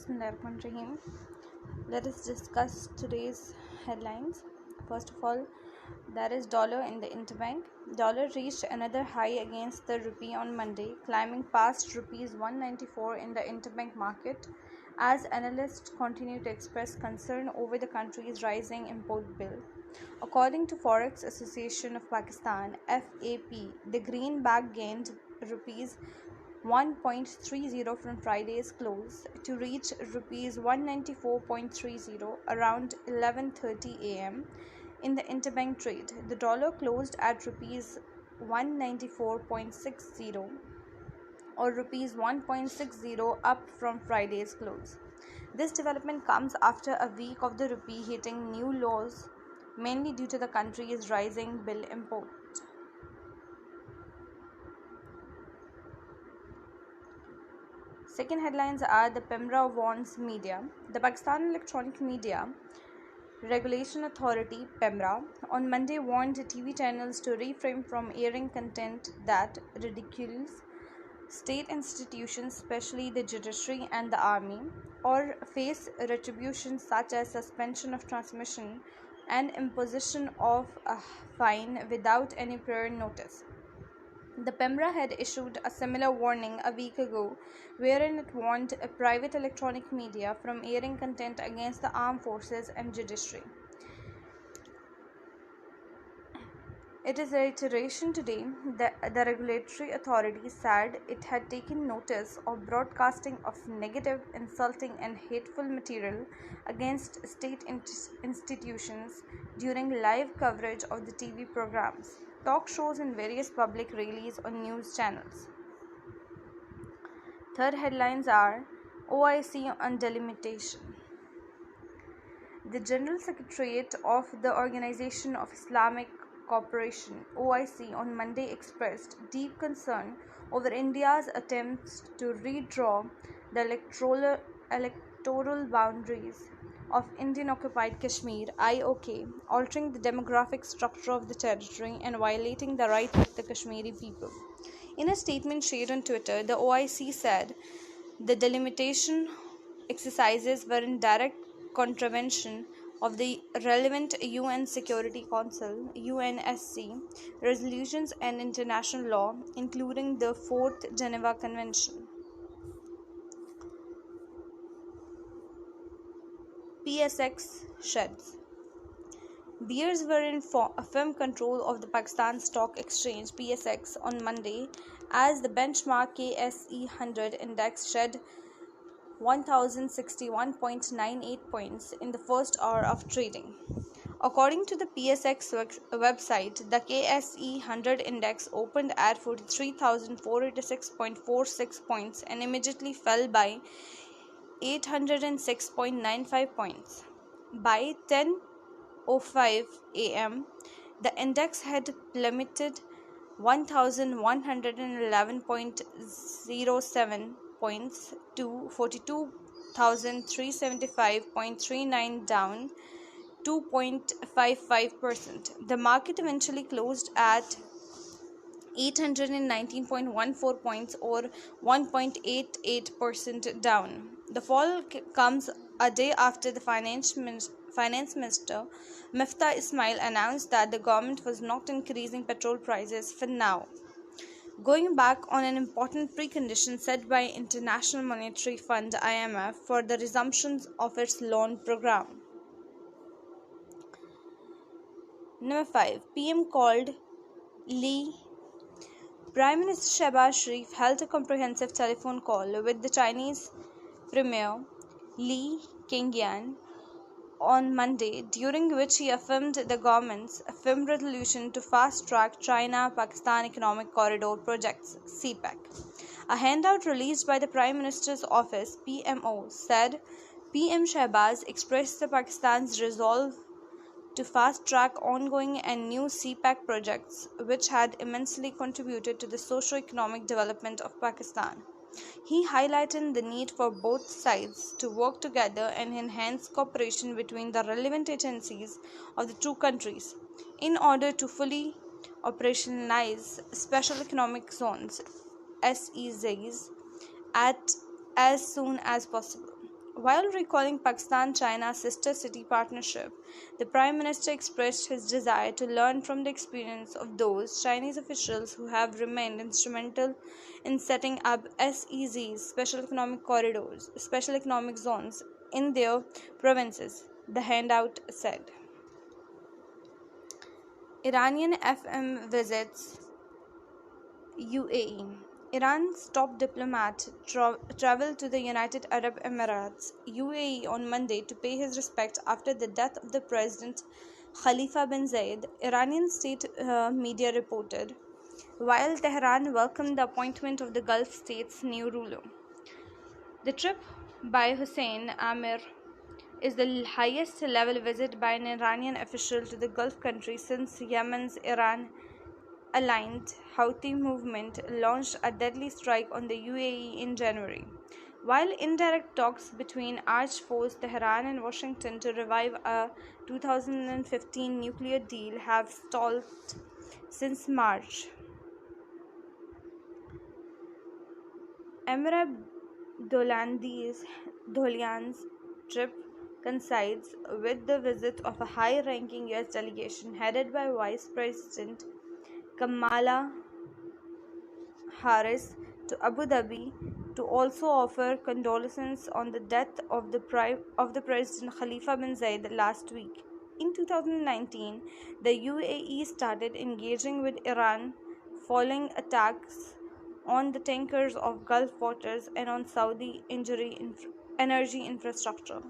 Bismillahirrahmanirrahim. Let us discuss today's headlines. First of all, there is dollar in the interbank. Dollar reached another high against the rupee on Monday, climbing past rupees 194 in the interbank market as analysts continue to express concern over the country's rising import bill. According to Forex Association of Pakistan (FAP), the greenback gained rupees 1.30 from Friday's close to reach rupees 194.30 around 11:30 am. In the interbank trade, the dollar closed at rupees 194.60 or rupees 1.60 up from Friday's close. This development comes after a week of the rupee hitting new lows, mainly due to the country's rising bill import. Second headlines are the PEMRA warns media. The Pakistan Electronic Media Regulation Authority (PEMRA) on Monday warned TV channels to refrain from airing content that ridicules state institutions, especially the judiciary and the army, or face retribution such as suspension of transmission and imposition of a fine without any prior notice. The PEMRA had issued a similar warning a week ago, wherein it warned private electronic media from airing content against the armed forces and judiciary. It is a reiteration today that the regulatory authority said it had taken notice of broadcasting of negative, insulting, and hateful material against state institutions during live coverage of the TV programs, talk shows, and various public rallies on news channels. Third headlines are OIC on delimitation. The General Secretariat of the Organization of Islamic Cooperation (OIC) on Monday expressed deep concern over India's attempts to redraw the electoral boundaries of Indian-occupied Kashmir (IOK), altering the demographic structure of the territory and violating the rights of the Kashmiri people. In a statement shared on Twitter, the OIC said the delimitation exercises were in direct contravention of the relevant UN Security Council (UNSC) resolutions and international law, including the Fourth Geneva Convention. PSX sheds. Bears were in firm control of the Pakistan Stock Exchange (PSX) on Monday as the benchmark KSE 100 index shed 1,061.98 points in the first hour of trading. According to the PSX website, the KSE 100 index opened at 43,486.46 points and immediately fell by 806.95 points. By 10:05 am, the index had plummeted 1,111.07 points to 42,375.39, down 2.55%. The market eventually closed at 819.14 points or 1.88% down. The fall comes a day after the Finance Minister Miftah Ismail announced that the government was not increasing petrol prices for now, going back on an important precondition set by International Monetary Fund (IMF) for the resumption of its loan program. Number 5. PM called Li. Prime Minister Shehbaz Sharif held a comprehensive telephone call with the Chinese Premier Li Keqiang on Monday, during which he affirmed the government's firm resolution to fast-track China-Pakistan Economic Corridor projects (CPEC). A handout released by the Prime Minister's Office (PMO) said PM Shehbaz expressed the Pakistan's resolve to fast-track ongoing and new CPEC projects, which had immensely contributed to the socio-economic development of Pakistan. He highlighted the need for both sides to work together and enhance cooperation between the relevant agencies of the two countries in order to fully operationalize Special Economic Zones (SEZs) as soon as possible. While recalling Pakistan China sister city partnership, the Prime Minister expressed his desire to learn from the experience of those Chinese officials who have remained instrumental in setting up SEZs, special economic corridors, special economic zones, in their provinces, the handout said. Iranian FM visits UAE. Iran's top diplomat traveled to the United Arab Emirates (UAE) on Monday to pay his respects after the death of the President Khalifa bin Zayed, Iranian state media reported, while Tehran welcomed the appointment of the Gulf state's new ruler. The trip by Hossein Amir is the highest level visit by an Iranian official to the Gulf country since Yemen's Iran aligned Houthi movement launched a deadly strike on the UAE in January. While indirect talks between arch foes Tehran and Washington to revive a 2015 nuclear deal have stalled since March, Emir Dolian's trip coincides with the visit of a high-ranking US delegation headed by Vice President Kamala Harris to Abu Dhabi to also offer condolences on the death of the President Khalifa bin Zayed last week. In 2019, the UAE started engaging with Iran following attacks on the tankers of Gulf waters and on Saudi energy infrastructure.